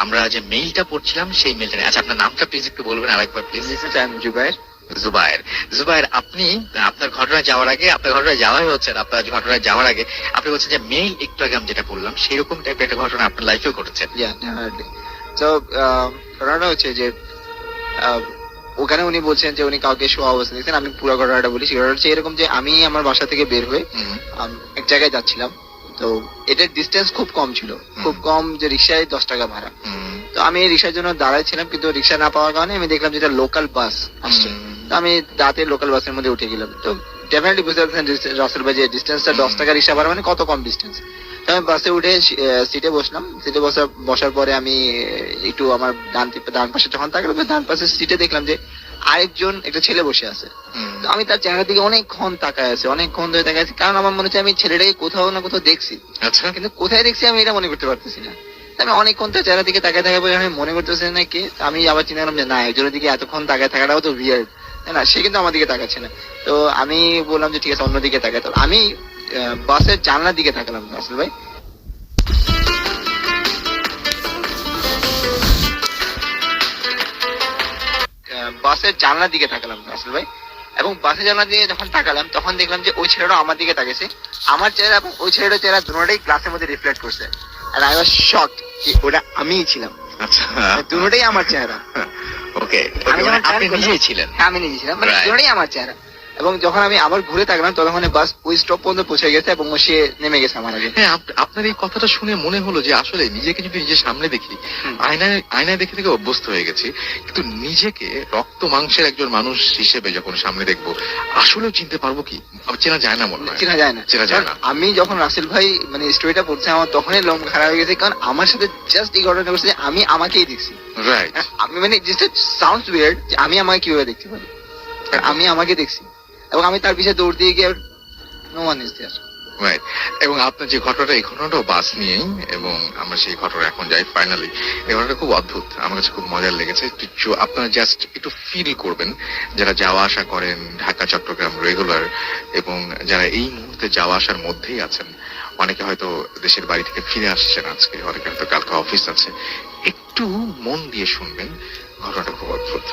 আমরা যে মেইলটা পড়ছিলাম সেই মেইলটা নিয়ে। আচ্ছা, আপনার নামটা প্লিজ একটু বলবেন আরেকবার প্লিজ। জুবাইর। জুবাইর, জুবাইর, আপনি আপনার ঘটনায় যাওয়ার আগে, আপনার ঘটনায় যাওয়াই হচ্ছে না, আপনার ঘটনায় যাওয়ার আগে আপনি বলছেন যে মেইল একটু আগে আমি যেটা বললাম সেরকম টাইপের একটা ঘটনা আপনার লাইফেও ঘটেছে। তো ঘটনাটা হচ্ছে যে ওখানে উনি বলছেন যে উনি কাউকে শোয়া অবস্থা দেখছেন। আমি পুরো ঘটনাটা বলি। ঘটনাটা হচ্ছে এরকম যে আমি আমার বাসা থেকে বের হয়ে এক জায়গায় যাচ্ছিলাম। তো এটার ডিস্টেন্স খুব কম ছিল, খুব কম, যে রিক্সায় 10 টাকা ভাড়া। তো আমি রিক্সার জন্য দাঁড়াইছিলাম, কিন্তু রিক্সা না পাওয়ার কারণে আমি দেখলাম যেটা লোকাল বাস আসছে। তো আমি রাতে লোকাল বাসের মধ্যে উঠে গেলাম। তো ডেফিনেটলি বুঝতে পারছেন রাসেল ভাই যে ডিস্টেন্সটা 10 টাকা রিক্সা ভাড়া মানে কত কম ডিস্টেন্স। তো আমি বাসে উঠে সিটে বসলাম। সিটে বসার পরে আমি একটু আমার ডান পাশে যখন তাকালাম, ডান পাশের সিটে দেখলাম যে আরেকজন একটা ছেলে বসে আছে। তো আমি তার চেহারার দিকে অনেকক্ষণ তাকায় আছি, অনেকক্ষণ ধরে তাকায় আছি, কারণ আমার মনে হচ্ছে আমি ছেলেটাকে কোথাও না কোথাও দেখছি। আচ্ছা, কিন্তু কোথায় দেখছি আমি এটা মনে করতে পারতেছি না। আমি অনেকক্ষণ তার চেহারা দিকে তাকায় থাকা বলে আমি মনে করতেছি না কি। আমি আবার চিন্তা করলাম যে না, একজনের দিকে এতক্ষণ তাকায় থাকাটাও তো উইয়ার্ড, তাই না? সে কিন্তু আমার দিকে তাকাচ্ছে না। তো আমি বললাম যে ঠিক আছে, অন্যদিকে তাকায়। তো আমি বাসের জানলার দিকে তাকালাম আসল ভাই। বাসের জানলার দিকে তাকালাম আসল ভাই, এবং বাসের জানলা দিয়ে যখন তাকালাম তখন দেখলাম যে ওই ছেলেটা আমার দিকে তাকিয়েছে। আমার চেহারা এবং ওই ছেলেটার চেহারা দুটোটাই গ্লাসের মধ্যে রিফ্লেক্ট করছে। আর আই ওয়াজ শকড যে ওটা আমিই ছিলাম। আচ্ছা, দুটোটাই আমার চেহারা। ওকে, আপনি নিজেই ছিলেন? হ্যাঁ, আমি নিজে ছিলাম, মানে দুটোটাই আমার চেহারা। এবং যখন আমি আবার ঘুরে তাকালাম তখন বাস ওই স্টপ পর্যন্ত পৌঁছে গেছে এবং সে নেমে গেছে আমার আগে। হ্যাঁ, আপনার এই কথাটা শুনে মনে হলো যে আসলে নিজেকে যদি নিজের সামনে দেখি, আয়নায় দেখে দেখে অভ্যস্ত হয়ে গেছি, কিন্তু নিজেকে রক্ত মাংসের একজন মানুষ হিসেবে যখন সামনে দেখবো আসলেও চিনতে পারবো কি? চেনা যায় না, মনে হয় চেনা যায় না, চেনা যায় না। আমি যখন রাসেল ভাই মানে স্টোরিটা পড়ছে আমার তখনই লোম খারাপ হয়ে গেছে, কারণ আমার সাথে জাস্ট এই ঘটনা ঘটছে যে আমি আমাকেই দেখছি। রাইট, আমি মানে জাস্ট সাউন্ডস উইয়ার্ড যে আমি আমাকে কিভাবে দেখতে পারি, আমি আমাকে দেখছি এবং আমি তার পিছনে দৌড় দিয়ে গিয়ে no one is there. Right. এবং আপনার যে ঘটনাটা, এই ঘটনাটাও বাস নিয়েই, এবং আমরা সেই ঘটনা এখন যাই ফাইনালি। এই ঘটনাটা খুব অদ্ভুত, আমার কাছে খুব মজার লেগেছে। আপনারা জাস্ট একটু ফিল করবেন যারা যাওয়া আসা করেন ঢাকা চট্টগ্রাম রেগুলার, এবং যারা এই মুহূর্তে যাওয়া আসার মধ্যেই আছেন। অনেকে হয়তো দেশের বাড়ি থেকে ফিরে আসছেন আজকে, অনেকে হয়তো কালকে অফিস আছে। একটু মন দিয়ে শুনবেন, ঘটনাটা খুব অদ্ভুত।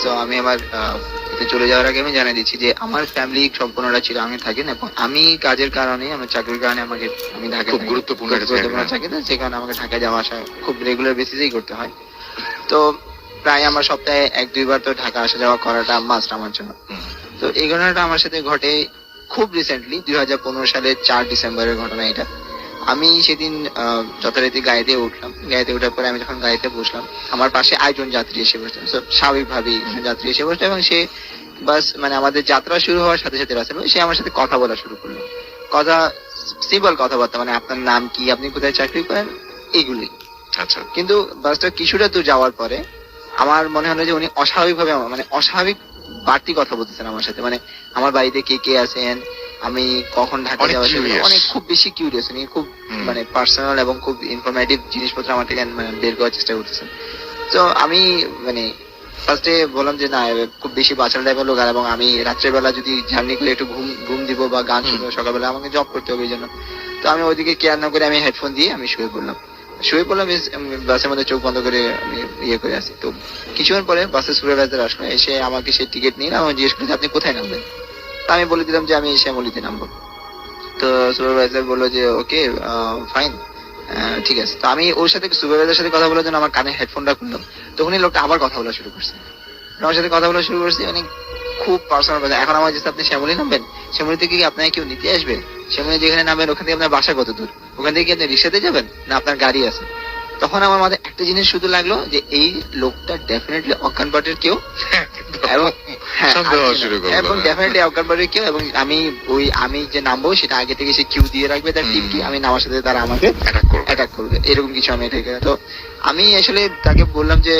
তো আমি আমার চলে যাওয়ার আগে আমি জানিয়ে দিচ্ছি যে আমার ফ্যামিলি সম্পূর্ণটা ছিল আমি থাকি না, এবং আমি কাজের কারণে, আমার চাকরির কারণে আমি ঢাকায় খুব গুরুত্বপূর্ণ থাকি না, যে কারণে আমাকে ঢাকায় যাওয়া আসা খুব রেগুলার বেসিসেই করতে হয়। তো প্রায় আমার সপ্তাহে 1-2 বার তো ঢাকা আসা যাওয়া করাটা মাস্ট আমার জন্য। তো এই ঘটনাটা আমার সাথে ঘটে খুব রিসেন্টলি 2015 সালের 4 ডিসেম্বরের ঘটনা এটা। আমি সেদিন যথারীতি গাড়িতে উঠলাম। গাড়িতে ওঠার পরে আমি যখন গাড়িতে বসলাম, আমার পাশে আরেকজন যাত্রী এসে বসলেন। স্বাভাবিকভাবেই যাত্রী এসে বসলো এবং সে বাস মানে আমাদের যাত্রা শুরু হওয়ার সাথে সাথে রাস্তা সে আমার সাথে কথা বলা শুরু করলো। কথা সিম্পল কথাবার্তা, মানে আপনার নাম কি, আপনি কোথায় চাকরি করেন, এইগুলি। আচ্ছা, কিন্তু বাসটা কিছুটা দূর যাওয়ার পরে আমার মনে হলো যে উনি অস্বাভাবিকভাবে মানে অস্বাভাবিক বাড়তি কথা বলতেছেন আমার সাথে। মানে আমার বাড়িতে কে কে আছেন, আমি কখন ঢাকা যাওয়া, অনেক খুব বেশি কিউরিয়াস, উনি খুব মানে পার্সোনাল এবং খুব ইনফরমেটিভ জিনিসপত্র আমার থেকে মানে বের করার চেষ্টা করতেছেন। তো আমি মানে ফার্স্টে বললাম যে না, খুব বেশি বাচাল টাইপের লোক, এবং আমি রাত্রেবেলা যদি জার্নি করে একটু ঘুম দিব বা গান শুনবো, সকালবেলা আমাকে জব করতে হবে এই জন্য। তো আমি ওইদিকে কেয়ার না করে আমি হেডফোন দিয়ে আমি শুয়ে পড়লাম। বাসের মধ্যে চোখ বন্ধ করে আমি ইয়ে করে আসি। তো কিছুক্ষণ পরে বাসের সুপারভাইজার আসলো, এসে আমাকে সে টিকিট নিয়ে আমাকে জিজ্ঞেস করছে আপনি কোথায় নামবেন। আমি বলে দিলাম যে আমি শ্যামলীতে নামবো। তো সুপারভাইজার বললো যে ওকে ফাইন, ঠিক আছে। তো আমি ওর সাথে সুপারভাইজারের সাথে কথা বলার জন্য আমার কানে হেডফোনটা খুললাম, তখনই লোকটা আবার কথা বলা শুরু করছে। আমার সাথে কথা বলা শুরু করছে, মানে খুব পার্সোনাল। এখন আমার যেটা আপনি শ্যামলী নামবেন, শ্যামলী থেকে কি আপনাকে কেউ নিতে আসবে, শ্যামলী যেখানে নামবেন ওখান থেকে আপনার বাসা কত দূর, ওখান থেকে কি আপনি রিক্সাতে যাবেন না আপনার গাড়ি আছে। তখন আমার মাথায় একটা জিনিস শুধু লাগলো যে এই লোকটা ডেফিনেটলি অজ্ঞান পার্টির কেউ, এবং ডেফিনেটলি অজ্ঞান পার্টির কেউ, এবং আমি যে নামবো সেটা আগে থেকে সে কিউ দিয়ে রাখবে তার টিমকে, আমি নামার সাথে তারা আমাকে অ্যাটাক করবে, এরকম কিছু আমি এটা। তো আমি আসলে তাকে বললাম যে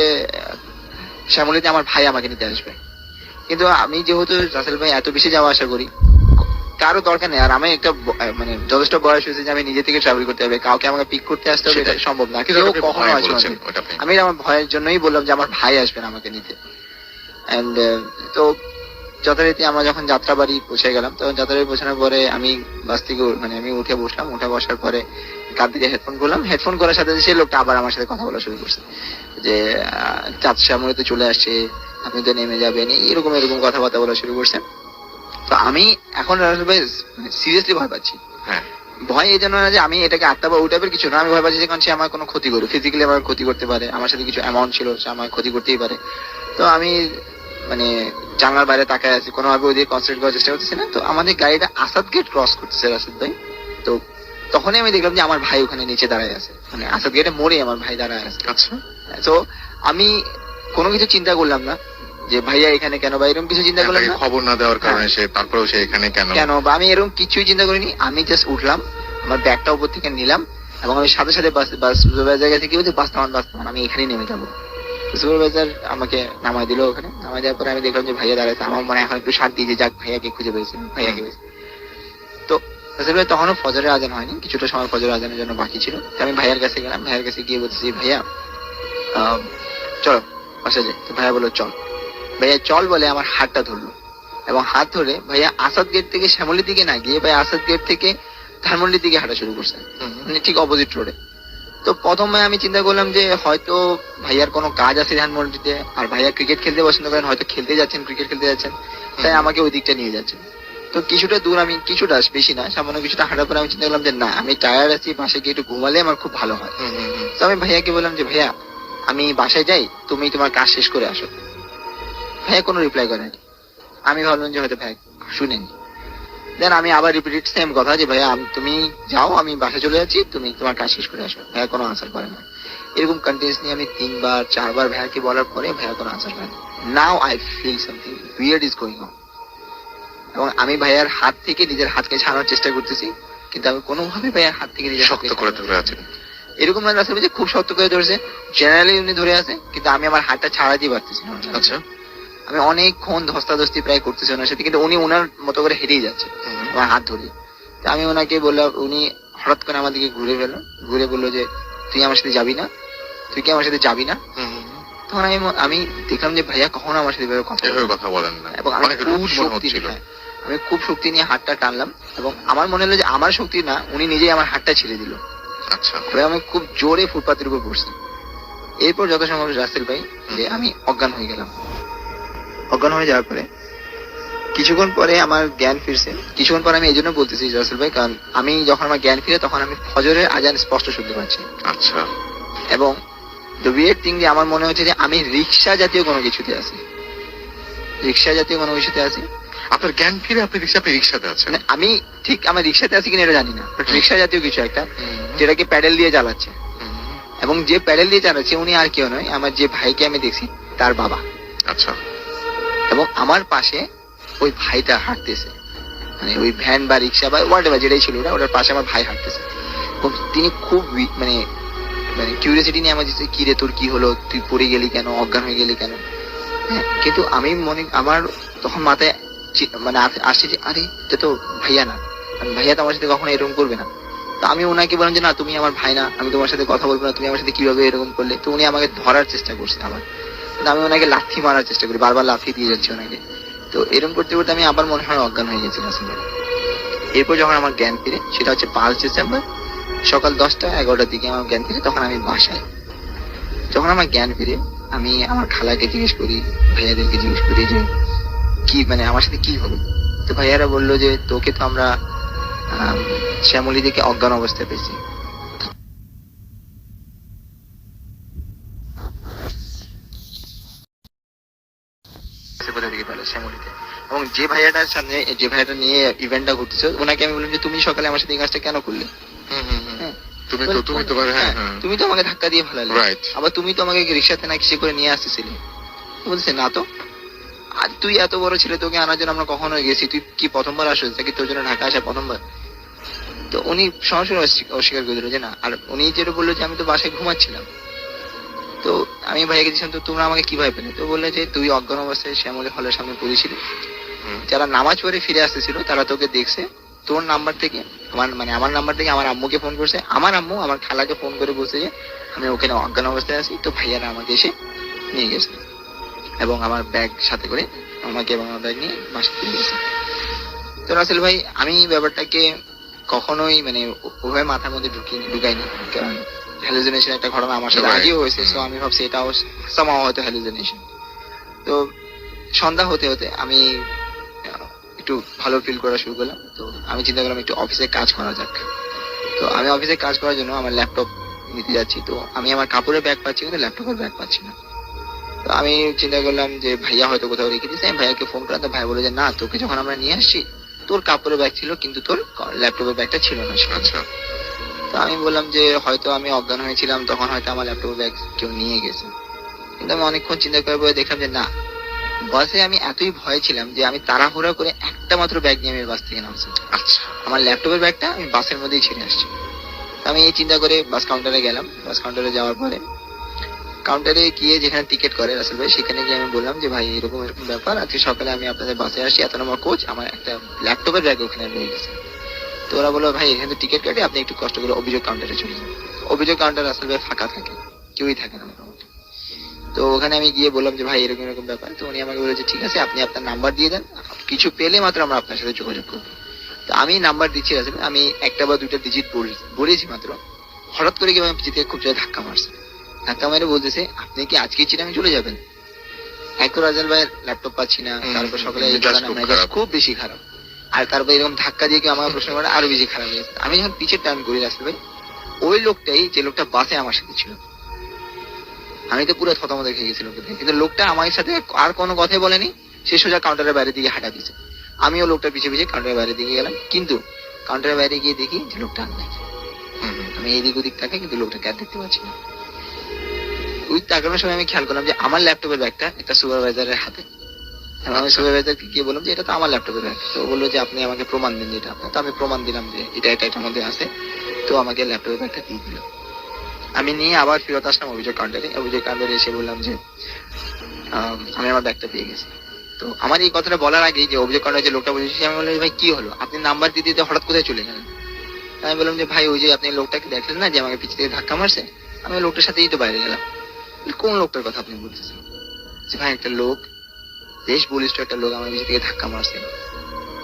শ্যামলীতে আমার ভাই আমাকে নিতে আসবে। কিন্তু আমি যেহেতু রাসেল ভাই এত বেশি যাওয়া আসা করি, কারো দরকার নেই। আর আমি একটা মানে যথেষ্ট বয়স হয়েছে যে আমি নিজে থেকে ট্রাভেল করতে হবে, কাউকে আমাকে পিক করতে আসতে হবে এটা সম্ভব না, কেউ কখনো আসবে। আমি আমার ভয়ের জন্যই বললাম যে আমার ভাই আসবেন আমাকে নিতে। এন্ড তো যথারীতি আমরা যখন যাত্রাবাড়ি পৌঁছে গেলাম, তখন যাত্রাবাড়ি পৌঁছানোর পরে আমি বাস থেকে মানে আমি উঠে বসলাম, উঠে বসার পরে কাঁধ থেকে হেডফোন করলাম, হেডফোন করার সাথে সাথে সেই লোকটা আবার আমার সাথে কথা বলা শুরু করছে যে চাঁদ শ্যামলী তো চলে আসছে, আপনি তো নেমে যাবেন, এরকম এরকম কথাবার্তা বলা শুরু করছে। তো আমি এখন সিরিয়াসলি ভয় পাচ্ছি। হ্যাঁ, ভয় এই জন্য না যে আমি এটাকে আত্মা বা ওই টাইপের কিছু না, আমি ভয় পাচ্ছি যে কারণ সে আমার কোনো ক্ষতি করবে, ফিজিক্যালি আমার ক্ষতি করতে পারে, আমার সাথে কিছু অ্যামাউন্ট ছিল সে আমার ক্ষতি করতেই পারে। তো আমি মানে জানলার বাইরে তাকায় আছি, কোনোভাবে ওই দিকে কনসেন্ট্রেট করার চেষ্টা করতেছি না। তো আমাদের গাড়িটা আসাদ গেট ক্রস করতেছে রাশিদ ভাই। তো তখনই আমি দেখলাম যে আমার ভাই ওখানে নিচে দাঁড়ায় আছে, মানে আসাদ গেটে মোড়ে আমার ভাই দাঁড়ায় আছে। আচ্ছা, তো আমি কোনো কিছু চিন্তা করলাম না যে ভাইয়া এখানে কেন, বা এরকম কিছু চিন্তা করলাম তাকে না খবর না দেওয়ার কারণে সে তারপরেও সে এখানে কেন কেন, বা আমি এরকম কিছুই চিন্তা করিনি। আমি জাস্ট উঠলাম, আমার ব্যাগটা উপর থেকে নিলাম এবং আমি সাথে সাথে বাস সুপারভাইজার কাছে কি বলছি, বাস থামান, আমি এখানেই নেমে যাবো। সুপারভাইজার আমাকে নামাই দিল, ওখানে নামাই দেওয়ার পরে আমি দেখলাম যে ভাইয়া দাঁড়াচ্ছে। আমার মনে এখন একটু শান্তি যে যাক ভাইয়াকে খুঁজে পেয়েছি, ভাইয়াকে পেয়েছি। তো আসলে তখনও ফজরের আজান হয়নি, কিছুটা সময় ফজরের আজানের জন্য বাকি ছিল। তো আমি ভাইয়ার কাছে গেলাম, ভাইয়ার কাছে গিয়ে বলছি ভাইয়া চলো বাসা যাই। তো ভাইয়া বললো চল। ভাইয়া চল বলে আমার হাতটা ধরলো এবং হাত ধরে ভাইয়া আসাদ গেট থেকে শ্যামলির দিকে না গিয়ে ভাইয়া আসাদ গেট থেকে ধানমন্ডির দিকে হাঁটা শুরু করছে, মানে ঠিক অপোজিট রোডে। তো প্রথমে আমি চিন্তা করলাম যে হয়তো ভাইয়ার কোনো কাজ আছে ধানমন্ডিতে, আর ভাইয়া ক্রিকেট খেলতে পছন্দ করেন, হয়তো খেলতে যাচ্ছেন, ক্রিকেট খেলতে যাচ্ছেন, তাই আমাকে ওই দিকটা নিয়ে যাচ্ছেন। তো কিছুটা দূর, আমি কিছুটা বেশি না সামান্য কিছুটা হাঁটার পরে আমি চিন্তা করলাম যে না, আমি টায়ার্ড আছি, বাসায় গিয়ে একটু ঘুমালে আমার খুব ভালো হয়। তো আমি ভাইয়াকে বললাম যে ভাইয়া আমি বাসায় যাই, তুমি তোমার কাজ শেষ করে আসো। ভাইয়া কোনো রিপ্লাই করেনি। আমি ভাবলাম যে হয়তো ভাই শুনেনি। দেন আমি আবার রিপিটেড সেম কথা যে ভাইয়া তুমি যাও, আমি বাসায় চলে যাচ্ছি, তুমি তোমার কাজ শেষ করে আসো। ভাইয়া কোনো আনসার করে না। এরকম কন্টিনিউসলি আমি 3-4 ভাইয়াকে বলার পরে ভাইয়া কোনো আনসার করে না। Now I feel something weird is going on. এবং আমি ভাইয়ার হাত থেকে নিজের হাতকে ছাড়ানোর চেষ্টা করতেছি, কিন্তু আমি কোনোভাবে ভাইয়ার হাত থেকে নিজের শক্ত করে ধরে আছেন। এরকম না রাস্তা যে খুব শক্ত করে ধরেছে, জেনারেলি উনি ধরে আছে, কিন্তু আমি আমার হাতটা ছাড়াতেই পারতেছি না। আচ্ছা, আমি অনেকক্ষণ ধস্তাধস্তি প্রায় করতেছি ওনার সাথে, কিন্তু উনি ওনার মতো করে হেঁটেই যাচ্ছে আমার হাত ধরে। তো আমি ওনাকে বললাম, উনি হঠাৎ করে আমার দিকে ঘুরে গেল, ঘুরে বললো যে তুই আমার সাথে যাবি না, তুই কি আমার সাথে যাবি না? তখন আমি দেখলাম যে ভাইয়া কখনো আমার সাথে এভাবে কথা বলেন না, এবং আমি খুব শক্তি নিয়ে, আমি খুব শক্তি নিয়ে হাতটা টানলাম এবং আমার মনে হলো যে আমার শক্তি না, উনি নিজেই আমার হাতটা ছেড়ে দিল। আচ্ছা, এবার আমি খুব জোরে ফুটপাতের উপর পড়ছি। এরপর যত সম্ভব রাসেল ভাই যে আমি অজ্ঞান হয়ে গেলাম। অজ্ঞান হয়ে যাওয়ার পরে কিছুক্ষণ পরে আমার জ্ঞান ফিরছে। কিছুক্ষণ পরে আমি এই জন্য বলতেছি রাসেল ভাই, কারণ আমি যখন আমার জ্ঞান ফিরে তখন আমি ফজরের আজান স্পষ্ট শুনতে পাচ্ছি। আচ্ছা, এবং দ্য উইয়ার্ড থিং যে আমার মনে হচ্ছে যে আমি রিক্সা জাতীয় কোনো কিছুতে আছি, রিক্সা জাতীয় কোনো কিছুতে আছি। আপনার জ্ঞান ফিরে আপনি রিক্সাতে আছেন? মানে আমি ঠিক আমার রিক্সাতে আছি কিনা এটা জানি না, বাট রিক্সা জাতীয় কিছু একটা যেটাকে প্যাডেল দিয়ে চালাচ্ছে। এবং যে প্যাডেল দিয়ে চালাচ্ছে উনি আর কেউ নয়, আমার যে ভাইকে আমি দেখছি তার বাবা। আচ্ছা, এবং আমার পাশে ওই ভাইটা হাঁটতেছে, মানে ওই ভ্যান বা রিক্সা বা হোয়াট এভার যেটাই ছিল ওটার পাশে আমার ভাই হাঁটতেছে। এবং তিনি খুব মানে মানে কিউরিয়াসিটি নিয়ে আমার যে কি রে তোর কি হলো, তুই পড়ে গেলি কেন, অজ্ঞান হয়ে গেলি কেন? হ্যাঁ, কিন্তু আমি আমার তখন মাথায় মানে আসছে যে আরে এটা তো ভাইয়া না, ভাইয়া তো আমার সাথে কখনো এরকম করবে না। তো আমি ওনাকে বললাম যে না তুমি আমার ভাই না, আমি তোমার সাথে কথা বলবো না, তুমি আমার সাথে কিভাবে এরকম করলে? তো উনি আমাকে ধরার চেষ্টা করছে আবার, কিন্তু আমি ওনাকে লাথি মারার চেষ্টা করি, বারবার লাথি দিয়ে যাচ্ছি ওনাকে। তো এরকম করতে করতে আমি আবার মনে হয় অজ্ঞান হয়ে গেছি আসলে। এরপর যখন আমার জ্ঞান ফিরে সেটা হচ্ছে 5 ডিসেম্বর সকাল 10টা-11টার দিকে আমার জ্ঞান ফিরে, তখন আমি বাসায়। যখন আমার জ্ঞান ফিরে আমি আমার খালাকে জিজ্ঞেস করি, ভাইয়াদেরকে জিজ্ঞেস করি যে কি মানে আমার সাথে কি হলো। তো ভাইয়ারা বললো যে তোকে তো আমরা শ্যামলী দিকে অজ্ঞান অবস্থায় পেয়েছি। শ্যামলীতে। এবং যে ভাইয়াটার সামনে যে ভাইয়াটা নিয়ে ইভেন্টটা ঘুরতেছে ওনাকে আমি বললাম যে তুমি সকালে আমার সাথে এই কাজটা কেন করলে? তুমি তো আমাকে ধাক্কা দিয়ে ফেলালে, আবার তুমি তো আমাকে রিক্সাতে না কিসে করে নিয়ে আসতেছিলে। বলছে না তো, আর তুই এত বড় ছেলে, তোকে আনার জন্য আমরা কখনো গেছি, তুই কি প্রথমবার আসছিস নাকি তোর জন্য ঢাকা আসা প্রথমবার? তো উনি সরাসরি অস্বীকার করে দিল যে না। আর উনি যেটা বললো যে আমি তো বাসায় ঘুমাচ্ছিলাম। তো আমি ভাইয়াকে দিয়েছিলাম তো তোমরা আমাকে কিভাবে পেলে? তো বললে যে তুই অজ্ঞান অবস্থায় শ্যামলী হলের সামনে পড়েছিলি, যারা নামাজ পড়ে ফিরে আসতেছিল তারা তোকে দেখছে, তোর নাম্বার থেকে আমার নাম্বার থেকে আমার আম্মুকে ফোন করছে, আমার আম্মু আমার খালাকে ফোন করে বলছে যে আমি ওখানে অজ্ঞান অবস্থায় আছি, তো ভাইয়ারা আমাকে এসে নিয়ে গেছে এবং আমার ব্যাগ সাথে করে আমাকে এবং আমার ব্যাগ নিয়ে বাসা ফিরে গেছে। তো রাসেল ভাই আমি ব্যাপারটাকে কখনোই মানে ওভাবে মাথার মধ্যে ঢুকাইনি, কারণ হ্যালুসিনেশন একটা ঘটনা আমার সাথে আগেও হয়েছে, তো আমি ভাবছি এটাও সামাও হয়তো হ্যালুসিনেশন। তো সন্ধ্যা হতে হতে আমি একটু ভালো ফিল করা শুরু করলাম। তো আমি চিন্তা করলাম একটু অফিসে কাজ করা যাক। তো আমি অফিসে কাজ করার জন্য আমার ল্যাপটপ নিতে যাচ্ছি। তো আমি আমার কাপড়ের ব্যাগ পাচ্ছি কিন্তু ল্যাপটপের ব্যাগ পাচ্ছি না। তো আমি চিন্তা করলাম যে ভাইয়া হয়তো কোথাও রেখে দিয়েছে, আমি ভাইয়াকে ফোন করলাম। তো ভাই বলে যে না, তোকে যখন আমরা নিয়ে আসছি তোর কাপড়ের ব্যাগ ছিল কিন্তু তোর ল্যাপটপের ব্যাগটা ছিল না সেখানে। আচ্ছা, তো আমি বললাম যে হয়তো আমি অজ্ঞান হয়েছিলাম, তখন হয়তো আমার ল্যাপটপের ব্যাগ কেউ নিয়ে গেছে। কিন্তু আমি অনেকক্ষণ চিন্তা করে পরে দেখলাম যে না, বাসে আমি এতই ভয় ছিলাম যে আমি তাড়াহুড়া করে একটা মাত্র ব্যাগ নিয়ে আমি বাস থেকে নামছি। আচ্ছা, আমার ল্যাপটপের ব্যাগটা আমি বাসের মধ্যেই ছেড়ে আসছি। তো আমি এই চিন্তা করে বাস কাউন্টারে গেলাম। বাস কাউন্টারে যাওয়ার পরে কাউন্টারে গিয়ে যেখানে টিকিট করে রাসেল ভাই, সেখানে গিয়ে আমি বললাম যে ভাই এরকম এরকম ব্যাপার, আজকে সকালে আমি আপনাদের বাসে আসি, এত নম্বর কোচ, আমার একটা ল্যাপটপের ব্যাগ ওখানে রয়ে গেছে। তো ওরা বললো ভাই এখানে টিকিট কাটে, আপনি একটু কষ্ট করে অভিযোগ কাউন্টারে চলে যান। অভিযোগ কাউন্টার রাসেল ভাই ফাঁকা থাকে, কেউই থাকে না মোটামুটি। তো ওখানে আমি গিয়ে বললাম যে ভাই এরকম এরকম ব্যাপার। তো উনি আমাকে বলেছে ঠিক আছে, আপনি আপনার নাম্বার দিয়ে দেন, কিছু পেলে মাত্র আমরা আপনার সাথে যোগাযোগ করবো। তো আমি নাম্বার দিচ্ছি রাসেল, আমি একটা বা দুইটা ডিজিট বলেছি মাত্র, হঠাৎ করে কি আমার পিছিয়ে থেকে খুব জোরে ধাক্কা মারছে। ধাক্কা মেরে বলতেছে আপনি কি আজকেই চিটাং চলে যাবেন? এক তো রাজেল ভাইয়ের ল্যাপটপ পাচ্ছি না, তারপর সকালে এই মেজাজ ঘটনা, খুব মেজাজ খারাপ। খুব বেশি খারাপ। আর তারপর এরকম ধাক্কা দিয়ে কি আমার প্রশ্ন করে আরো বেশি খারাপ হয়ে গেছে। আমি যখন পিছের টার্ন করি রাসেল ভাই, ওই লোকটাই যে লোকটা বাসে আমার সাথে ছিল, আমি তো পুরো থতমত দেখে গেছি লোকটা দেখে। কিন্তু লোকটা আমার সাথে আর কোনো কথাই বলেনি, সে সোজা কাউন্টারের বাইরের দিকে হাঁটা দিয়েছে। আমিও লোকটার পিছিয়ে পিছিয়ে কাউন্টারের বাইরের দিকে গেলাম, কিন্তু কাউন্টারের বাইরে গিয়ে দেখি যে লোকটা আর নাই। আমি এদিক ওদিক তাকাই কিন্তু লোকটাকে আর দেখতে পাচ্ছি না। ওই তাকানোর সময় আমি খেয়াল করলাম যে আমার ল্যাপটপের ব্যাগটা একটা সুপারভাইজারের হাতে। এবং আমি সুপারভাইজারকে গিয়ে বললাম যে এটা তো আমার ল্যাপটপের ব্যাগ। তো ও বললো যে আপনি আমাকে প্রমাণ দিন যেটা আপনার। তো আমি প্রমাণ দিলাম যে এটা এটা এটার মধ্যে আছে। তো আমাকে ল্যাপটপের ব্যাগটা দিয়ে দিল। আমি নিয়ে আবার ফেরত আসলাম অভিযোগ কাউন্টারে। অভিযোগ কাউন্টারে এসে বললাম যে আমি আমার ব্যাগটা পেয়ে গেছি। তো আমার এই কথাটা বলার আগেই যে অভিযোগ কাউন্টারে যে লোকটা বসেছে, আমি বললাম ভাই কি হলো, আপনি নাম্বার দিতে দিতে হঠাৎ কোথায় চলে গেলেন? আমি বললাম যে ভাই ওই যে আপনি লোকটাকে দেখলেন না যে আমাকে পিছন থেকে ধাক্কা মারছে, আমি ওই লোকটার সাথেই তো বাইরে গেলাম। কোন লোকটার কথা আপনি বলতেছেন? যে ভাই একটা লোক, বেশ বলিষ্ঠ একটা লোক আমার পিছন থেকে ধাক্কা মারছে,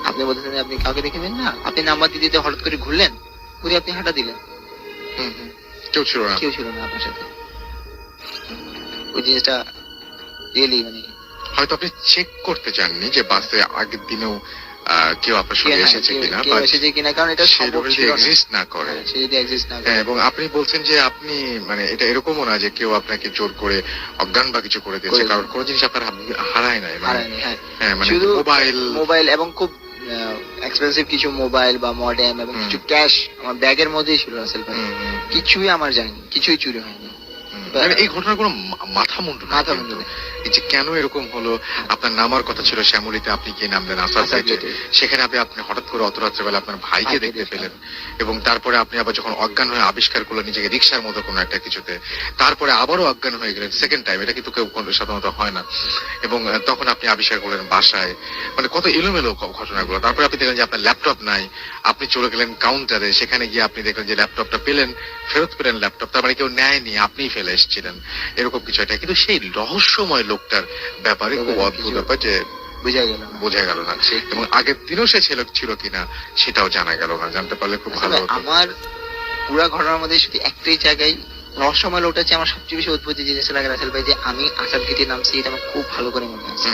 আপনি বলতেছেন যে আপনি কাউকে দেখেছেন না, আপনি নাম্বার দিতে দিতে হঠাৎ করে ঘুরলেন, ঘুরে আপনি হাঁটা দিলেন, কেউ ছিল না। কেউ ছিল না আপনার সাথে। ওই জিনিসটা রিয়েলি মানে হয়তো আপনি চেক করতে চাননি যে বাসে আগের দিনেও কেউ আপনার সঙ্গে এসেছে কিনা, কেউ এসেছে কিনা, কারণ এটা সম্ভব ছিল না। এক্সিস্ট না করে। সে যদি এক্সিস্ট না করে। হ্যাঁ, এবং আপনি বলছেন যে আপনি মানে এটা এরকমও না যে কেউ আপনাকে জোর করে অজ্ঞান বা কিছু করে দিয়েছে, কারণ কোনো জিনিস আপনার হারায় নাই। হারায়নি, হ্যাঁ। হ্যাঁ, মানে শুধু মোবাইল মোবাইল এবং খুব এক্সপেন্সিভ কিছু মোবাইল বা মডেম এবং কিছু ক্যাশ আমার ব্যাগের মধ্যেই ছিল রাসেল ভাই। কিছুই আমার যায়নি, কিছুই চুরি হয়নি। মানে এই ঘটনাগুলো মাথা মুন্ডু না, মাথা কিন্তু মুন্ডু এই যে কেন এরকম হলো, আপনার নামার কথা ছিল শ্যামলীতে, আপনি গিয়ে নামলেন আসাদ আসাদ গেটে, গেটে। সেখানে আপনি হঠাৎ করে অত রাত্রে বেলা আপনার ভাইকে ভাইকে দেখতে দেখলাম। পেলেন, এবং তারপরে আপনি আবার যখন অজ্ঞান হয়ে আবিষ্কার করলেন নিজেকে রিক্সার মতো কোনো একটা কিছুতে, তারপরে আবারও অজ্ঞান হয়ে গেলেন সেকেন্ড টাইম, এটা কিন্তু কেউ সাধারণত হয় না। এবং তখন আপনি আবিষ্কার করলেন বাসায়, মানে কত এলোমেলো ঘটনাগুলো। তারপরে আপনি দেখলেন যে আপনার ল্যাপটপ নাই, আপনি চলে গেলেন কাউন্টারে, সেখানে গিয়ে আপনি দেখলেন যে ল্যাপটপটা পেলেন, ফেরত পেলেন ল্যাপটপ, তার মানে কেউ নেয়নি, আপনিই ফেলে এসেছিলেন, এরকম কিছু একটা। কিন্তু সেই রহস্যময় লোকটার ব্যাপারে খুব অদ্ভুত ব্যাপার যে বোঝা গেল না, এবং আগের দিনও সে ছিল কিনা সেটাও জানা গেল না। জানতে পারলে খুব ভালো হতো। আমার পুরো ঘটনার মধ্যে শুধু একটাই জায়গায় রহস্যময় লোকটা হচ্ছে আমার সবচেয়ে বেশি অদ্ভুত যে জিনিসটা লাগে রাসেল ভাই, যে আমি আসাদ গেটে নামছি, এটা আমার খুব ভালো করে মনে আছে।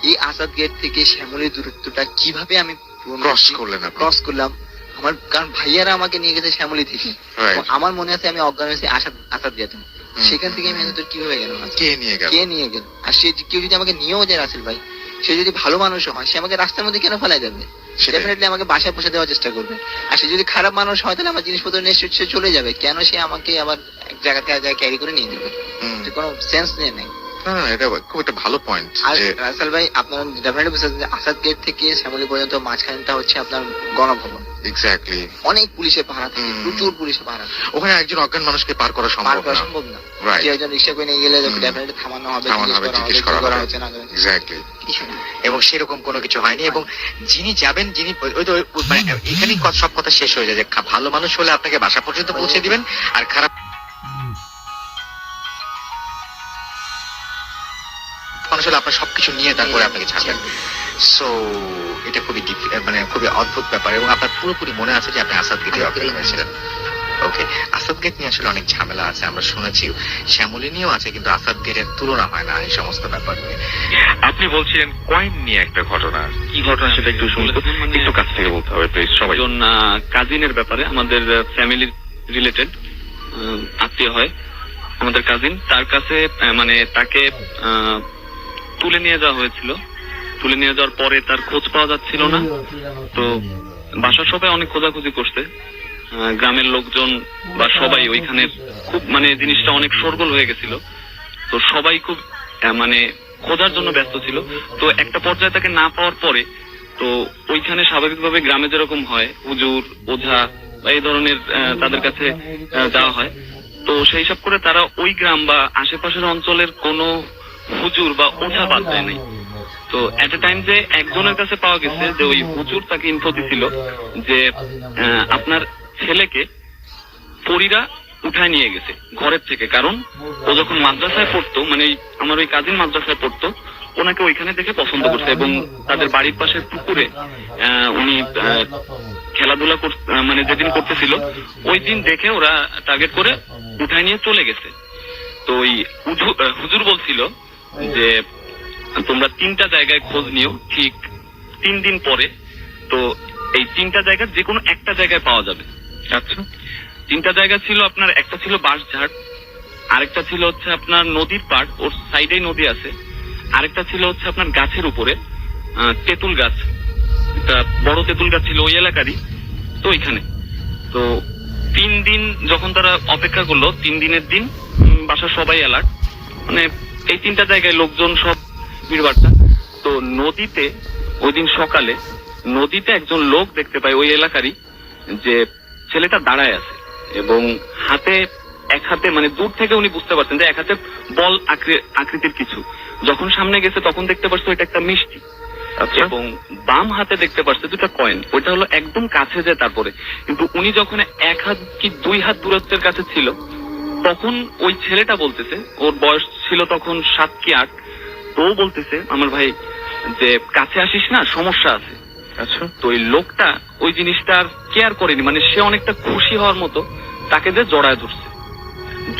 এই আসাদ গেট থেকে শ্যামলীর দূরত্বটা কিভাবে আমি ক্রস করলাম, আমার কারণ ভাইয়ারা আমাকে নিয়ে গেছে শ্যামলী থেকে। আমার মনে আছে আমি অজ্ঞান হয়েছি আসাদ গেটে, সেখান থেকে আমি এত কিভাবে গেল, কে নিয়ে গেল, আর সে কেউ যদি আমাকে নিয়েও যায় রাসেল ভাই, সে যদি ভালো মানুষ হয় সে আমাকে রাস্তার মধ্যে কেন ফেলাই দেবে? ডেফিনেটলি আমাকে বাসায় পৌঁছে দেওয়ার চেষ্টা করবে। আর সে যদি খারাপ মানুষ হয় তাহলে আমার জিনিসপত্র নিয়ে সে চলে যাবে, কেন সে আমাকে আবার এক জায়গা থেকে জায়গায় ক্যারি করে নিয়ে যাবে? কোনো সেন্স নেই। এটা খুব একটা ভালো পয়েন্ট। আর রাসেল ভাই আপনারা ডেফিনেটলি বুঝতে পারছেন যে আসাদ গেট থেকে শ্যামলী পর্যন্ত মাঝখানটা হচ্ছে আপনার গণভবন। এক্স্যাক্টলি। অনেক পুলিশের পাহারা থাকে, প্রচুর পুলিশের পাহারা। ওখানে একজন অজ্ঞান মানুষকে পার করা সম্ভব না। যে একজন রিক্সা করে নিয়ে গেলে ডেফিনেটলি থামানো হবে, জিজ্ঞেস করা হচ্ছে না। এক্স্যাক্টলি। এবং সেরকম কোনো কিছু হয়নি। এবং যিনি যাবেন, যিনি ওই তো মানে এখানেই সব কথা শেষ হয়ে যায় যে ভালো মানুষ হলে আপনাকে বাসা পর্যন্ত পৌঁছে দিবেন, আর খারাপ মানুষ হলে আপনার সবকিছু নিয়ে তারপরে আপনাকে ছাড়বেন। সো এটা খুবই মানে খুবই অদ্ভুত ব্যাপার। এবং আপনার পুরোপুরি মনে আছে যে আপনি আসাদ গেটে অজ্ঞান হয়েছিলেন। ওকে, আসাদ গেট নিয়ে আসলে অনেক ঝামেলা আছে, আমরা শুনেছি। শ্যামলী নিয়েও আছে, কিন্তু আসাদ গেটের তুলনা হয় না এই সমস্ত ব্যাপার নিয়ে। আপনি বলছিলেন কয়েন নিয়ে একটা ঘটনা, কি ঘটনা সেটা একটু শুনবো, একটু কাছ থেকে বলতে হবে প্লিজ সবাই। একজন কাজিনের ব্যাপারে, আমাদের ফ্যামিলি রিলেটেড আত্মীয় হয়, আমাদের কাজিন, তার কাছে মানে তাকে তুলে নিয়ে যাওয়া হয়েছিল। তুলে নিয়ে যাওয়ার পরে তার খোঁজ পাওয়া যাচ্ছিল না। তো বাসার সবাই অনেক খোঁজাখুঁজি করছে, গ্রামের লোকজন বা সবাই ওইখানে খুব মানে জিনিসটা অনেক শোরগোল হয়ে গেছিল। তো সবাই খুব মানে খোঁজার জন্য ব্যস্ত ছিল। তো একটা পর্যায়ে তাকে না পাওয়ার পরে তো ওইখানে স্বাভাবিকভাবে গ্রামে যেরকম হয় হুজুর, ওঝা বা এই ধরনের তাদের কাছে যাওয়া হয়। তো সেই সব করে তারা ওই গ্রাম বা আশেপাশের অঞ্চলের কোনো হুজুর বা ওঝা বাদ দেয় নাই। তো এট এ টাইম যে একজনের কাছে পাওয়া গেছে যে ওই হুজুর তাকে ইনফো দিছিল যে আপনার ছেলেকে পরীরা উঠায় নিয়ে গেছে ঘরের থেকে। কারণ ও যখন মাদ্রাসায় পড়তো, মানে আমার ওই কাজিন মাদ্রাসায় পড়তো, ওনাকে ওইখানে দেখে পছন্দ করছে এবং তাদের বাড়ির পাশের পুকুরে উনি খেলাধুলা মানে যেদিন করতেছিল ওই দিন দেখে ওরা টার্গেট করে উঠায় নিয়ে চলে গেছে। তো ওই হুজুর বলছিল যে তোমরা 3টা জায়গায় খোঁজ নিও, ঠিক 3 দিন পরে তো এই 3টা জায়গার যে কোনো একটা জায়গায় পাওয়া যাবে। আচ্ছা, 3টা জায়গা ছিল আপনার, একটা ছিল বাঁশঝাড়, আরেকটা ছিল হচ্ছে আপনার নদীর পাড়, ওর সাইডেই নদী আছে, আরেকটা ছিল হচ্ছে আপনার গাছের উপরে তেঁতুল গাছ, একটা বড় তেঁতুল গাছ ছিল ওই এলাকারই। তো ওইখানে তো 3 দিন যখন তারা অপেক্ষা করলো, 3 দিনের দিন বাসার সবাই অ্যালার্ট, মানে এই 3টা জায়গায় লোকজন সব ভিড়ভাট্টা। তো নদীতে ওই দিন সকালে নদীতে একজন লোক দেখতে পায় ওই এলাকারই, যে ছেলেটা দাঁড়ায় আছে এবং এক হাতে মানে দূর থেকে উনি বুঝতে পারছেন যে এক হাতে বল আকৃতির কিছু। যখন সামনে গেছে তখন দেখতে পারছে ওইটা একটা মিষ্টি, এবং বাম হাতে দেখতে পারছে 2টা কয়েন। ওইটা হলো একদম কাছে যে তারপরে, কিন্তু উনি যখন 1 হাত কি 2 হাত দূরত্বের কাছে ছিল তখন ওই ছেলেটা বলতেছে, ওর বয়স ছিল তখন 7 কি 8, তো বলতেছে আমার ভাই যে কাছে আসিস না, সমস্যা আছে। আচ্ছা, তো ওই লোকটা ওই জিনিসটা আর কেয়ার করেনি, মানে সে অনেকটা খুশি হওয়ার মতো তাকে যে জড়ায় ধরছে।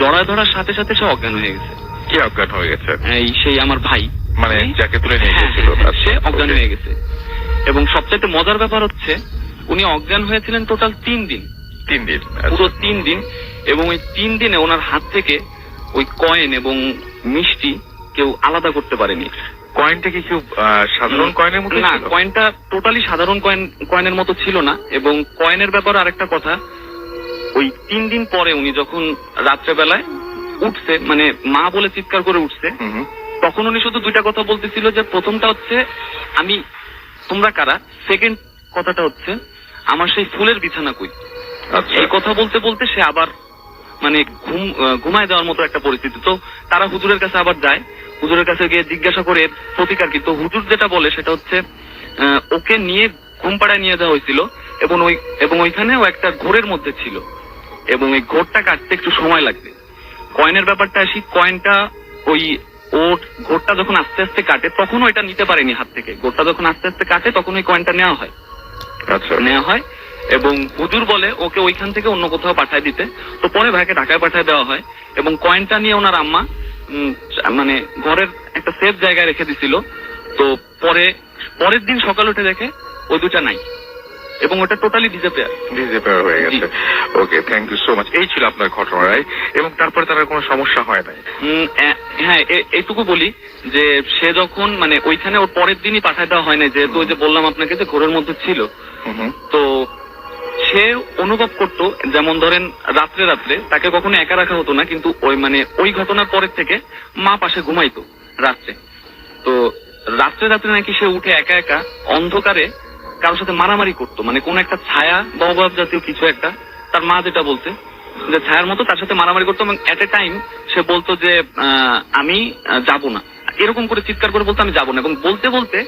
জড়ায় ধরার সাথে সাথে সে অজ্ঞান হয়ে গেছে। কি অজ্ঞান হয়ে গেছে? এই সেই আমার ভাই, মানে যাকে তুলে নিয়ে হ্যাঁ, গেছিল সে অজ্ঞান হয়ে গেছে। এবং সবচাইতে মজার ব্যাপার হচ্ছে উনি অজ্ঞান হয়েছিলেন টোটাল 3 দিন। 3 দিন, পুরো 3 দিন। এবং ওই 3 দিনে ওনার হাত থেকে ওই কয়েন এবং মিষ্টি কেউ আলাদা করতে পারেনি। কয়েনটা কি খুব সাধারণ কয়েনের মতো না, ছিল? কয়েনটা টোটালি সাধারণ কয়েনের মতো ছিল না। এবং কয়েনের ব্যাপারে আরেকটা কথা, ওই 3 দিন পরে উনি যখন রাত্রেবেলায় উঠছে, মানে মা বলে চিৎকার করে উঠছে, তখন উনি শুধু 2টা কথা বলতেছিল, যে প্রথমটা হচ্ছে আমি তোমরা কারা, সেকেন্ড কথাটা হচ্ছে আমার সেই ফুলের বিছানা কই। আচ্ছা, এই কথা বলতে বলতে সে আবার মানে ঘুমায় দেওয়ার মতো একটা পরিস্থিতি। তো তারা হুজুরের কাছে আবার যায়, হুজুরের কাছে গিয়ে জিজ্ঞাসা করে প্রতিকার কি। তো হুজুর যেটা বলে সেটা হচ্ছে ওকে নিয়ে ঘুম পাড়ায় নিয়ে যাওয়া হয়েছিল এবং ওইখানে ও একটা ঘোরের মধ্যে ছিল এবং এই ঘোরটা কাটতে একটু সময় লাগবে। কয়েনের ব্যাপারটা আসি, কয়েনটা ওই ওর ঘোরটা যখন আস্তে আস্তে কাটে তখন ওইটা নিতে পারেনি হাত থেকে। ঘোরটা যখন আস্তে আস্তে কাটে তখন ওই কয়েনটা নেওয়া হয়। আচ্ছা, নেওয়া হয় এবং হুজুর বলে ওকে ওইখান থেকে অন্য কোথাও পাঠায় দিতে। তো পরে ভাইকে ঢাকায় পাঠায় দেওয়া হয় এবং কয়েনটা নিয়ে ওনার আম্মা মানে ঘরের একটা সেফ জায়গায় রেখে দিছিল। তো পরের দিন সকাল উঠে দেখে ওই 2টা নাই এবং ওটা টোটালি ডিসঅ্যাপিয়ার হয়ে গেছে। ওকে, থ্যাংক ইউ সো মাচ। এই ছিল আপনার ঘটনা, রাইট? এবং তারপরে তার কোনো সমস্যা হয় নাই? হ্যাঁ, এইটুকু বলি যে সে যখন মানে ওইখানে ওর পরের দিনই পাঠায় দেওয়া হয় না, যেহেতু ওই যে বললাম আপনাকে যে ঘোরের মধ্যে ছিল। তো সে অনুভব করতো, যেমন ধরেন রাত্রে তাকে কখনো একা রাখা হতো না, কিন্তু ওই ঘটনার পরের থেকে মা পাশে ঘুমাইতো রাত্রে। তো রাত্রে নাকি সে উঠে একা একা অন্ধকারে কারোর সাথে মারামারি করতো, মানে কোন একটা ছায়া বা অভাব জাতীয় কিছু একটা, তার মা যেটা বলছে যে ছায়ার মতো তার সাথে মারামারি করতো। এবং এট এ টাইম সে বলতো যে আমি যাব না, এরকম করে চিৎকার করে বলতো আমি যাব না, এবং বলতে বলতে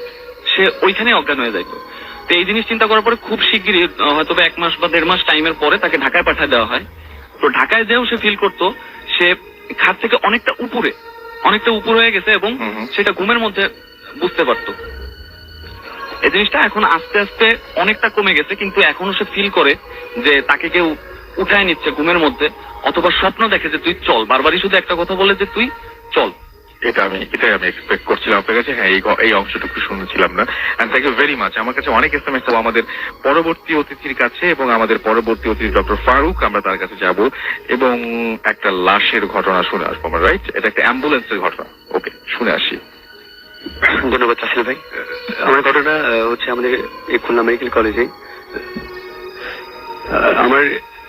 সে ওইখানে অজ্ঞান হয়ে যাইতো। তো এই জিনিস চিন্তা করার পরে খুব শিগগিরই হয়তো 1 মাস বা 1.5 মাস টাইমের পরে তাকে ঢাকায় পাঠিয়ে দেওয়া হয়। তো ঢাকায় যেও সে ফিল করতো সে খাট থেকে অনেকটা উপরে, অনেকটা উপর হয়ে গেছে এবং সেটা ঘুমের মধ্যে বুঝতে পারতো। এই জিনিসটা এখন আস্তে আস্তে অনেকটা কমে গেছে, কিন্তু এখনো সে ফিল করে যে তাকে কেউ উঠায় নিচ্ছে ঘুমের মধ্যে, অথবা স্বপ্ন দেখে যে তুই চল, বারবারই শুধু একটা কথা বলে যে তুই চল। এটাই আমি এক্সপেক্ট করছিলাম আপনার কাছে। হ্যাঁ, এই অংশটুকু শুনেছিলাম না। And thank you very much. আমার কাছে অনেক এসএমএস আমাদের পরবর্তী অতিথির কাছে, এবং আমাদের পরবর্তী অতিথি ডক্টর ফারুক, আমরা তার কাছে যাব এবং একটা লাশের ঘটনা শুনে আসবো আমরা, রাইট? এটা একটা অ্যাম্বুলেন্সের ঘটনা। ওকে, শুনে আসি। ধন্যবাদ তাসিল ভাই। আমার ঘটনা হচ্ছে আমাদের এই খুলনা মেডিকেল কলেজে। আমার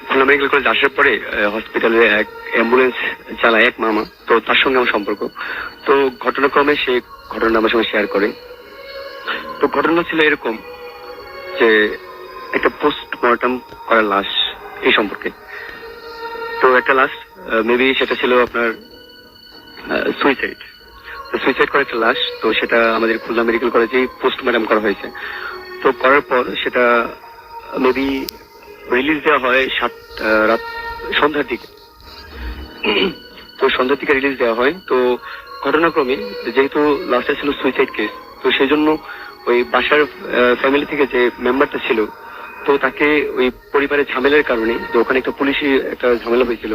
খুলনা মেডিকেল কলেজ আসার পরে হসপিটালে এক অ্যাম্বুলেন্স চালায় এক মামা, তো তার সঙ্গে আমার সম্পর্ক। তো ঘটনাক্রমে সে ঘটনা আমার সঙ্গে শেয়ার করে। তো ঘটনা ছিল এরকম যে একটা পোস্টমর্টম করা লাশ এই সম্পর্কে। তো একটা লাশ মেবি সেটা ছিল আপনার সুইসাইড। সুইসাইড করা একটা লাশ, তো সেটা আমাদের খুলনা মেডিকেল কলেজেই পোস্টমর্টম করা হয়েছে। তো করার পর সেটা মেবি রিলিজ দেওয়া হয় রাত সন্ধ্যার দিকে। তো সন্ধ্যার দিকে রিলিজ দেওয়া হয়। তো ঘটনাক্রমে যেহেতু লাস্টটা ছিল সুইসাইড কেস, তো সেই জন্য ওই বাসার ফ্যামিলি থেকে যে মেম্বারটা ছিল, তো তাকে ওই পরিবারের ঝামেলার কারণে, যে ওখানে একটা পুলিশি একটা ঝামেলা হয়েছিল,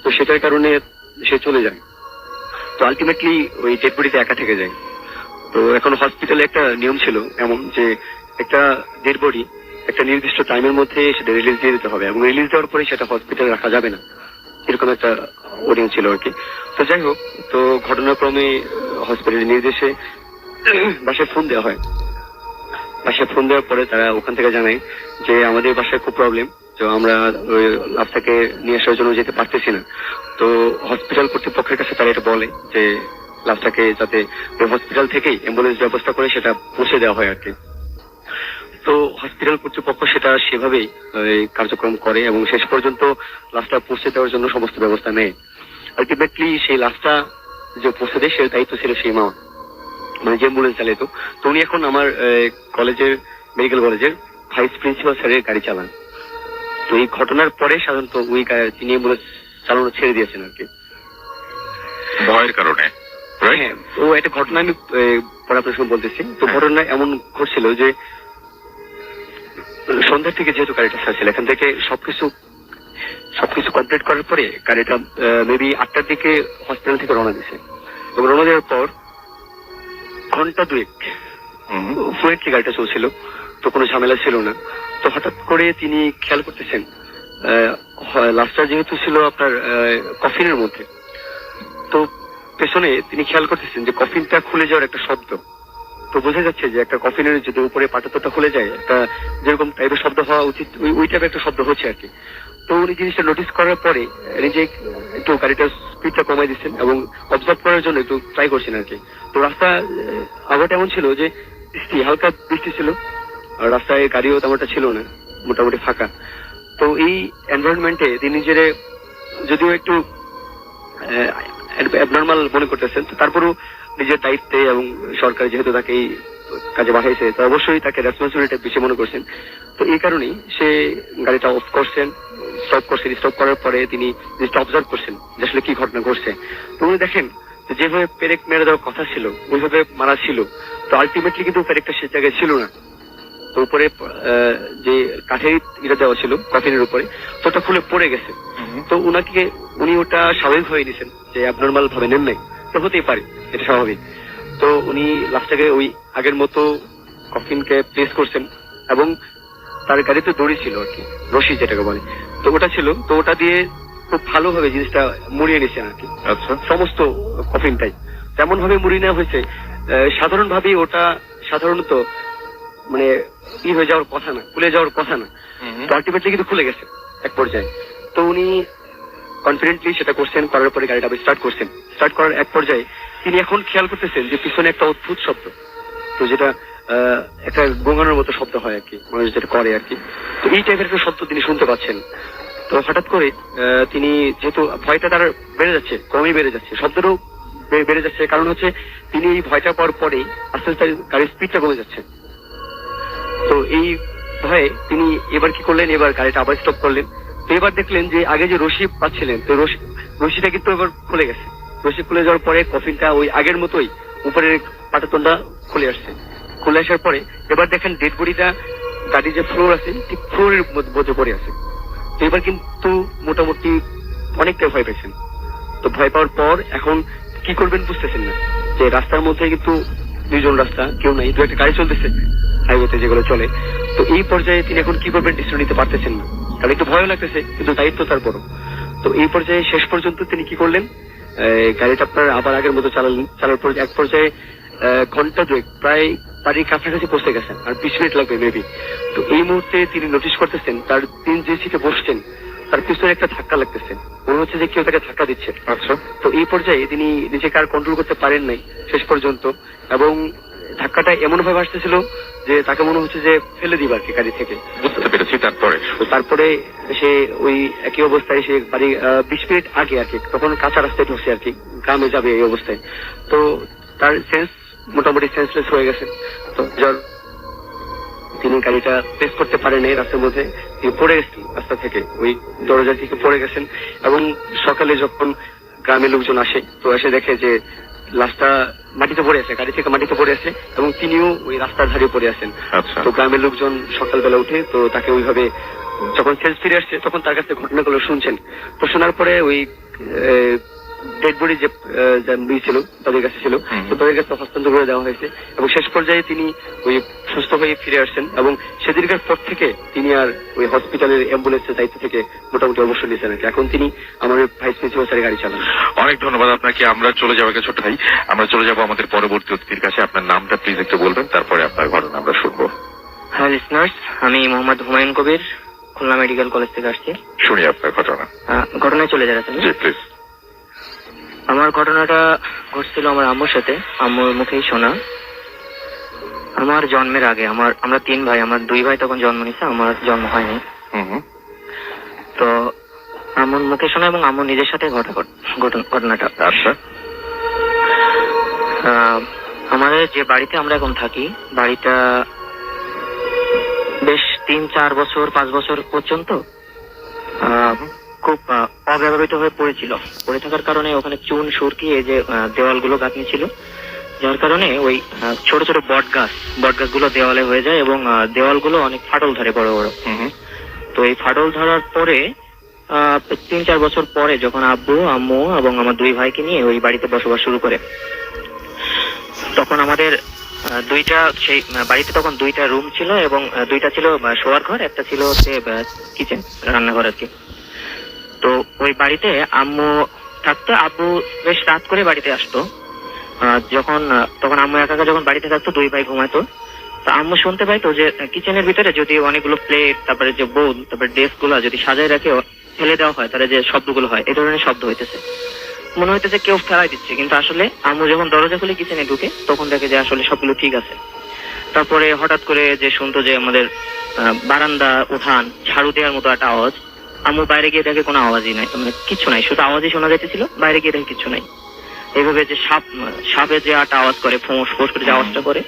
তো সেটার কারণে সে চলে যায়। তো আলটিমেটলি ওই ডেড বডিতে একা থেকে যায়। তো এখন হসপিটালে একটা নিয়ম ছিল এমন যে একটা ডেড বডি একটা নির্দিষ্ট টাইমের মধ্যে সেটা রিলিজ দিয়ে দিতে হবে, এবং রিলিজ দেওয়ার পরে সেটা হসপিটালে রাখা যাবে না, এরকম একটা ওডিং ছিল আর কি। তো যাই হোক, তো ঘটনাক্রমে হসপিটালের নির্দেশে বাসায় ফোন দেওয়া হয়। বাসায় ফোন দেওয়ার পরে তারা ওখান থেকে জানায় যে আমাদের বাসায় খুব প্রবলেম, তো আমরা ওই লাশটাকে নিয়ে আসার জন্য যেতে পারতেছি না। তো হসপিটাল কর্তৃপক্ষের কাছে তারা এটা বলে যে লাশটাকে যাতে হসপিটাল থেকেই অ্যাম্বুলেন্স ব্যবস্থা করে সেটা পৌঁছে দেওয়া হয় আর কি। তো হসপিটাল কর্তৃপক্ষ সেটা সেভাবেই কার্যক্রম করে এবং শেষ পর্যন্ত লাশটা পৌঁছে দেওয়ার জন্য সমস্ত ব্যবস্থা নেয়। আলটিমেটলি সেই লাশটা যে পৌঁছে দেয় সে দায়িত্ব ছিল সেই মামা, মানে যে অ্যাম্বুলেন্স চালাইতো। তো উনি এখন আমার কলেজের মেডিকেল কলেজের ভাইস প্রিন্সিপাল স্যারের গাড়ি চালান। তো এই ঘটনার পরে সাধারণত তিনি অ্যাম্বুলেন্স চালানো ছেড়ে দিয়েছেন আর কি, ভয়ের কারণে। হ্যাঁ, তো একটা ঘটনা আমি পরে আপনার সঙ্গে বলতেছি। তো ঘটনা এমন ঘটছিল যে সন্ধ্যার থেকে যেহেতু গাড়িটা ছাড়ছিল, এখান থেকে সবকিছু কমপ্লিট করার পরে গাড়িটা মেবি 8টার দিকে হসপিটাল থেকে রওনা দিয়েছে। এবং রওনা দেওয়ার পর ঘন্টা 2 ফ্লুয়েন্টলি গাড়িটা চলছিল, তো কোনো ঝামেলা ছিল না। তো হঠাৎ করে তিনি খেয়াল করতেছেন লাশটা যেহেতু ছিল আপনার কফিনের মধ্যে, তো পেছনে তিনি খেয়াল করতেছেন যে কফিনটা খুলে যাওয়ার একটা শব্দ। তো বোঝা যাচ্ছে যে একটা কফিনের যদি উপরে পাটাতোটা খুলে যায়, একটা যেরকম টাইপের শব্দ হওয়া উচিত ওই টাইপের একটা শব্দ হচ্ছে আর কি। তো উনি জিনিসটা নোটিস করার পরে নিজে একটু গাড়িটার স্পিডটা কমাই দিচ্ছেন এবং অবজার্ভ করার জন্য একটু ট্রাই করছেন আর কি। তো রাস্তা আবহাওয়াটা এমন ছিল যে হালকা বৃষ্টি ছিল, আর রাস্তায় গাড়িও তেমনটা ছিল না, মোটামুটি ফাঁকা। তো এই এনভায়রনমেন্টে তিনি নিজের যদিও একটু অ্যাবনর্মাল মনে করতেছেন, তো তারপরেও নিজের দায়িত্বে এবং সরকার যেহেতু তাকে এই কাজে পাঠাইছে, তো অবশ্যই তাকে রেসপন্সিবিলিটি বেশি মনে করছেন। তো এই কারণেই সে গাড়িটা অফ করছেন, স্টপ করার পরে তিনি জিনিসটা অবজার্ভ করছেন যে আসলে কি ঘটনা ঘটছে। তো উনি দেখেন যেভাবে পেরেক মেরে দেওয়ার কথা ছিল ওইভাবে মারা ছিল, তো আলটিমেটলি কিন্তু পেরেকটা সে জায়গায় ছিল না। তো উপরে যে কাঠের এটা দেওয়া ছিল কফিনের উপরে, তো ওটা খুলে পড়ে গেছে। তো উনি ওটা স্বাভাবিক হয়ে নিয়েছেন যে অ্যাবনর্মাল ভাবে নেন নাই, তো হতেই পারে, এটা স্বাভাবিক। তো উনি লাস্টটাকে ওই আগের মতো কফিনকে প্লেস করছেন এবং তার গাড়িতে দড়ি ছিল আর কি, রশি যেটাকে বলে, তো ওটা ছিল। তো ওটা দিয়ে খুব ভালোভাবে জিনিসটা মুড়িয়ে নিয়েছেন আর কি, সমস্ত কফিনটাই তেমন ভাবে মুড়িয়ে নেওয়া হয়েছে। সাধারণভাবেই ওটা সাধারণত মানে হয়ে যাওয়ার কথা না, খুলে যাওয়ার কথা না, তো আলটিমেটলি কিন্তু খুলে গেছে এক পর্যায়ে। তো উনি কনফিডেন্টলি সেটা করছেন, করার পরে গাড়িটা স্টার্ট করছেন। স্টার্ট করার এক পর্যায়ে তিনি এখন খেয়াল করতেছেন যে পিছনে একটা অদ্ভুত শব্দ, তো যেটা একটা গোঙানোর মতো শব্দ হয় আর কি, মানুষ যেটা করে আর কি। তো এই টাইপের একটা শব্দ তিনি শুনতে পাচ্ছেন। তো হঠাৎ করে তিনি যেহেতু ভয়টা তার বেড়ে যাচ্ছে, ক্রমেই বেড়ে যাচ্ছে, শব্দটাও বেড়ে যাচ্ছে, কারণ হচ্ছে তিনি এই ভয়টা পাওয়ার পরেই আস্তে আস্তে গাড়ির স্পিডটা কমে যাচ্ছে। তো এই ভয়ে তিনি এবার কি করলেন, এবার গাড়িটা আবার স্টপ করলেন। তো এবার দেখলেন যে আগে যে রশি পাচ্ছিলেন, তো রশিটা কিন্তু এবার খুলে গেছে, রশি খুলে যাওয়ার পরে কফিনটা ওই আগের মতোই উপরের পাটাতনটা খুলে আসছে। খুলে আসার পরে এবার দেখেন ডেড বডিটা গাড়ির যে ফ্লোর আছে ঠিক ফ্লোরের মধ্যে পড়ে আছে। তো এবার কিন্তু মোটামুটি অনেকটা ভয় পেয়েছেন। তো ভয় পাওয়ার পর এখন কি করবেন বুঝতেছেন না, যে রাস্তার মধ্যে কিন্তু দুইজন রাস্তা, কেউ নাই, দু একটা গাড়ি চলতেছে হাইওয়েতে যেগুলো চলে। তো এই পর্যায়ে তিনি এখন কি করবেন ডিসিশন নিতে পারতেছেন না, কারণ একটু ভয় লাগতেছে কিন্তু দায়িত্ব তার বড়। তো এই পর্যায়ে শেষ পর্যন্ত তিনি কি করলেন, গাড়িটা আপনার আবার আগের মতো চালালেন। চালার পর এক পর্যায়ে ঘন্টা দুয়েক প্রায় বাড়ির কাছাকাছি পৌঁছে গেছেন, আর 20 মিনিট লাগবে মেবি। তো এই মুহূর্তে তিনি নোটিশ করতেছেন তার তিনি যে সিটে বসছেন তার পিছনে একটা ধাক্কা লাগতেছে, মনে হচ্ছে যে কেউ তাকে ধাক্কা দিচ্ছে। আচ্ছা, তো এই পর্যায়ে তিনি নিজেকে আর কন্ট্রোল করতে পারেন নাই শেষ পর্যন্ত, এবং ধাক্কাটা এমন ভাবে আসতেছিল যে তাকে মনে হচ্ছে যে ফেলে দিবে আর কি গাড়ি থেকে। বুঝতে পেরেছি। তারপরে তো তারপরে সে ওই একই অবস্থায় সে বাড়ি 20 মিনিট আগে আর কি, তখন কাঁচা রাস্তায় ঢুকছে আর কি, গ্রামে যাবে এই অবস্থায়। তো তার সেন্স মোটামুটি সেন্সলেস হয়ে গেছে। তো তিনি গাড়িটা প্রেস করতে পারেন এই রাস্তার মধ্যে, তিনি পড়ে গেছেন রাস্তা থেকে, ওই দরজা থেকে পড়ে গেছেন। এবং সকালে যখন গ্রামের লোকজন আসে তো এসে দেখে যে লাশটা মাটিতে পড়ে আছে, গাড়ি থেকে মাটিতে পড়ে আছে, এবং তিনিও ওই রাস্তার ধারে পড়ে আছেন। আচ্ছা, তো গ্রামের লোকজন সকালবেলা উঠে তো তাকে ওইভাবে যখন সেন্স ফিরে আসছে তখন তার কাছে ঘটনাগুলো শুনছেন। তো শোনার পরে ওই ডেড বডি যে ছিল তাদের কাছে ছিল, তো তাদের কাছে হস্তান্তর করে দেওয়া হয়েছে, এবং শেষ পর্যায়ে তিনি ওই সুস্থ হয়ে ফিরে আসছেন। এবং সেদিনকার পর থেকে তিনি আর ওই হসপিটালের অ্যাম্বুলেন্সের দায়িত্ব থেকে মোটামুটি অবসর নিয়েছেন আর কি। এখন তিনি আমার ভাইস প্রিন্সিপাল স্যারের গাড়ি চালান। অনেক ধন্যবাদ আপনাকে। আমরা চলে যাবো ছোট ভাই, আমরা চলে যাবো আমাদের পরবর্তী অতিথির কাছে। আপনার নামটা প্লিজ একটু বলবেন, তারপরে আপনার ঘটনা আমরা শুনবো। হ্যাঁ লিসনার্স, আমি মোহাম্মদ হুমায়ুন কবির, খুলনা মেডিকেল কলেজ থেকে আসছি। শুনি আপনার ঘটনা। ঘটনায় চলে যাচ্ছেন। জি প্লিজ। আমার ঘটনাটা ঘটছিল আমার আম্মুর সাথে, আম্মুর মুখেই শোনা। আমার জন্মের আগে আমরা 3 ভাই, আমার 2 ভাই তখন জন্ম নিছে, আমার জন্ম হয়নি। তো আম্মুর মুখে শোনা এবং আম্মুর নিজের সাথে ঘটা ঘটনাটা। আচ্ছা, আমাদের যে বাড়িতে আমরা এখন থাকি, বাড়িটা বেশ 3-4 বছর 5 বছর পর্যন্ত খুব অব্যবহৃত হয়ে পড়ে থাকার কারণে ওখানে চুন সুরকি এই যে দেওয়ালগুলো গাঁথনি ছিল, যার কারণে ওই ছোট ছোট বট গাছগুলো দেওয়ালে হয়ে যায় এবং দেওয়ালগুলো অনেক ফাটল ধরে বড় বড়। তো এই ফাটল ধরার পরে 3-4 বছর পরে যখন আব্বু আম্মু এবং আমার 2 ভাইকে নিয়ে ওই বাড়িতে বসবাস শুরু করে, তখন আমাদের সেই বাড়িতে তখন 2টা রুম ছিল এবং 2টা ছিল শোয়ার ঘর, একটা ছিল হচ্ছে কিচেন, রান্নাঘর আর কি। তো ওই বাড়িতে আম্মু থাকতো, আব্বু বেশ রাত করে বাড়িতে আসতো। তখন আম্মু একা যখন বাড়িতে থাকতো, 2 ভাই ঘুমাতো। তো আম্মু শুনতে পাইতো যে কিচেনের ভিতরে যদি অনেকগুলো প্লেট, তারপরে যে বোল, তারপরে ড্রেস গুলা যদি সাজায় রাখে ফেলে দেওয়া হয়, তাহলে যে শব্দগুলো হয়, এই ধরনের শব্দ হইতেছে, মনে হইতেছে কেউ ফেলাই দিচ্ছে। কিন্তু আসলে আম্মু যখন দরজা খুলে কিচেনে ঢুকে তখন দেখে যে আসলে সবগুলো ঠিক আছে। তারপরে হঠাৎ করে যে শুনতো যে আমাদের বারান্দা উঠান ঝাড়ু দেওয়ার মতো একটা আওয়াজ। আম্মু বাইরে গিয়ে দেখে কোনো আওয়াজই নাই, মানে কিচ্ছু নাই, শুধু আওয়াজই শোনা যাইতেছিল, বাইরে গিয়ে দেখে কিচ্ছু নাই। এইভাবে যে সাপে যে একটা আওয়াজ করে, ফোঁস ফোঁস করে যে আওয়াজটা করে,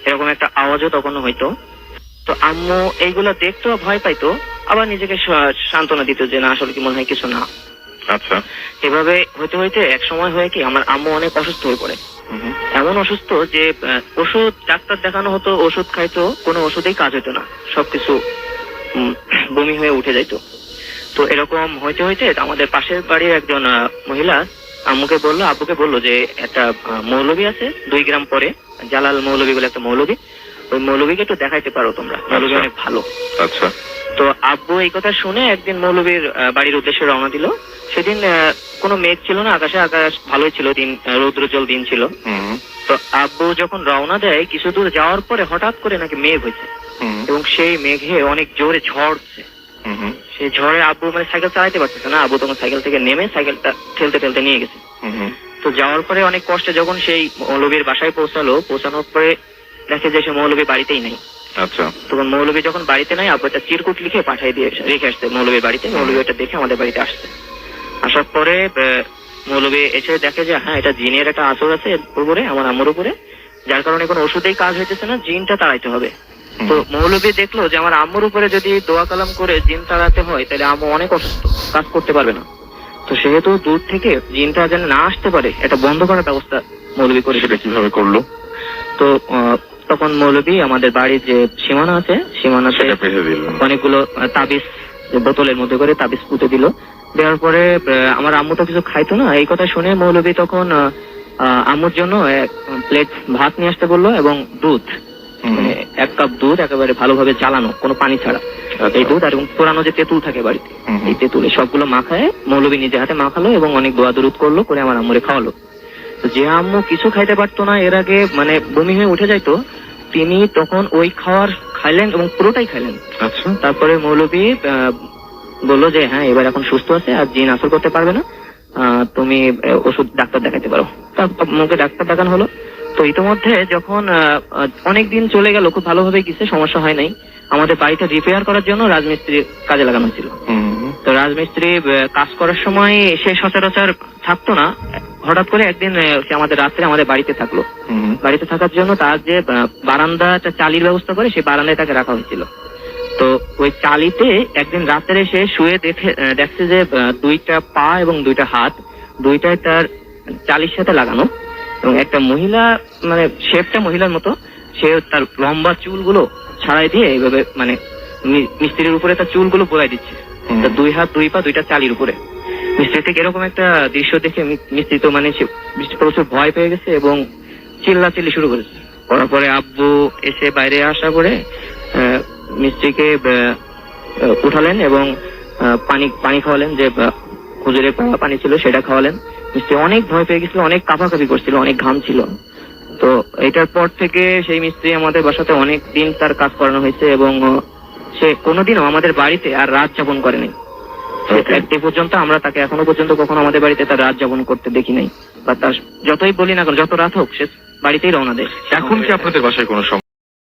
এরকম একটা আওয়াজও তখন হইতো। তো আম্মু এইগুলো দেখতো, ভয় পাইতো, আবার নিজেকে সান্ত্বনা দিত যে না আসলে কি মনে হয় কিছু না। আচ্ছা, এভাবে হইতে হইতে এক সময় হয়ে কি আমার আম্মু অনেক অসুস্থ হয়ে পড়ে। এমন অসুস্থ যে ওষুধ ডাক্তার দেখানো হতো, ওষুধ খাইতো, কোনো ওষুধেই কাজ হইতো না, সবকিছু বমি হয়ে উঠে যাইতো। তো এরকম হইতে হইতে আমাদের পাশের বাড়ির একজন মহিলা আব্বুকে বললো যে একটা মৌলবী আছে 2 গ্রাম পরে, জালাল মৌলবী বলে একটা মৌলবী, ওই মৌলবীকে একটু দেখাইতে পারো তোমরা, মৌলবী অনেক ভালো। আচ্ছা, তো আব্বু এই কথা শুনে একদিন মৌলবীর বাড়ির উদ্দেশ্যে রওনা দিল। সেদিন কোনো মেঘ ছিল না আকাশে, আকাশ ভালোই ছিল, দিন রৌদ্রোজ্জ্বল দিন ছিল। তো আব্বু যখন রওনা দেয় কিছু দূর যাওয়ার পরে হঠাৎ করে নাকি মেঘ হয়েছে এবং সেই মেঘে অনেক জোরে ঝড় হচ্ছে। সেই ঝড়ে আব্বু মানে সাইকেল চালাইতে পারতেছে না, আব্বু তখন সাইকেল থেকে নেমে সাইকেলটা ঠেলতে নিয়ে গেছে। তো যাওয়ার পরে অনেক কষ্টে যখন সেই মৌলবীর বাসায় পৌঁছানোর পরে দেখে যে সে মৌলবী বাড়িতেই নেই। আচ্ছা, তখন মৌলবী যখন বাড়িতে নাই, আব্বু একটা চিরকুট লিখে পাঠিয়ে দিয়ে রেখে আসছে মৌলবীর বাড়িতে। মৌলবী এটা দেখে আমাদের বাড়িতে আসছে। আসার পরে মৌলবী এসে দেখে যে হ্যাঁ, এটা জিনের একটা আসর আছে উপরে, আমার আম্মুর উপরে, যার কারণে কোনো ওষুধেই কাজ হইতেছে না, জিনটা তাড়াইতে হবে। তো মৌলবী দেখলো যে আমার আম্মুর উপরে যদি দোয়া কালাম করে জিন তাড়াতে হয় তাহলে আম্মু অনেক অসুস্থ, কাজ করতে পারবে না। তো তো সেহেতু দূর থেকে জিনটা যেন না আসতে পারে এটা বন্ধ করার ব্যবস্থা মৌলবী করে সেটা দিল। কিভাবে করলো? তো তখন মৌলবী আমাদের বাড়ির যে সীমানা আছে সীমানাতে সেটা বেঁধে দিল। অনেকগুলো তাবিজ বোতলের মধ্যে করে তাবিজ পুঁতে দিল। দেওয়ার পরে আমার আম্মু তো কিছু খাইতো না, এই কথা শুনে মৌলবী তখন আম্মুর জন্য এক প্লেট ভাত নিয়ে আসতে বললো এবং দুধ, মানে 1 কাপ দুধ একেবারে ভালোভাবে জ্বালানো, কোনো পানি ছাড়া, এই দুধ আর এবং পুরানো যে তেঁতুল থাকে বাড়িতে, এই তেঁতুল সবগুলো মাখায় মৌলবী নিজে হাতে মাখালো এবং অনেক দোয়া দরুদ করলো, করে আমার আম্মুরে খাওয়ালো। তো যে আম্মু কিছু খাইতে পারতো না, এর আগে মানে বমি হয়ে উঠে যাইতো, তিনি তখন ওই খাওয়ার খাইলেন এবং পুরোটাই খাইলেন। আচ্ছা, তারপরে মৌলবী বললো যে হ্যাঁ এবার এখন সুস্থ আছে আর জিন আসর করতে পারবে না, তুমি ওষুধ ডাক্তার দেখাতে পারো। তারপর মুখে ডাক্তার দেখানো হলো। তো ইতিমধ্যে যখন অনেক দিন চলে গেল, খুব ভালোভাবে গেছে, সমস্যা হয় নাই। আমাদের বাড়িটা রিপেয়ার করার জন্য রাজমিস্ত্রি কাজে লাগানো হয়েছিল। তো রাজমিস্ত্রি কাজ করার সময় সে সচরাচর থাকতো না, হঠাৎ করে একদিন সে আমাদের রাত্রে আমাদের বাড়িতে থাকলো। বাড়িতে থাকার জন্য তার যে বারান্দাটা চালির ব্যবস্থা করে সেই বারান্দায় তাকে রাখা হয়েছিল। তো ওই চালিতে একদিন রাত্রে সে শুয়ে দেখছে যে 2টা পা এবং 2টা হাত দুইটাই তার চালির সাথে লাগানো, এবং একটা মহিলা, মানে শেপটা মহিলার মতো, সে তার লম্বা চুলগুলো ছাড়াই দিয়ে এইভাবে মানে মিস্ত্রির উপরে তার চুলগুলো বোলাই দিচ্ছে, তার 2 হাত 2 পা 2টা চালির উপরে। মিস্ত্রি থেকে এরকম একটা দৃশ্য দেখে মিস্ত্রি তো মানে প্রচুর ভয় পেয়ে গেছে এবং চিল্লাচিল্লি শুরু করেছে। করার পরে আব্বু এসে বাইরে আসা করে মিস্ত্রিকে উঠালেন এবং পানি খাওয়ালেন, যে হুজুরের পানি ছিল সেটা খাওয়ালেন। মিস্ত্রি অনেক ভয় পেয়ে গেছিল, অনেক কাঁপাকাঁপি করছিল, অনেক ঘাম ছিল। তো এটার পর থেকে সেই মিস্ত্রি আমাদের বাসাতে অনেক দিন তার কাজ করানো হয়েছে এবং সে কোনোদিনও আমাদের বাড়িতে আর রাত যাপন করেনি। এই পর্যন্ত আমরা তাকে এখনো পর্যন্ত কখনো আমাদের বাড়িতে তার রাত যাপন করতে দেখি নাই, বা তার যতই বলি না যত রাত হোক সে বাড়িতেই রওনা দেয়। এখন কি আপনাদের বাসায় কোনো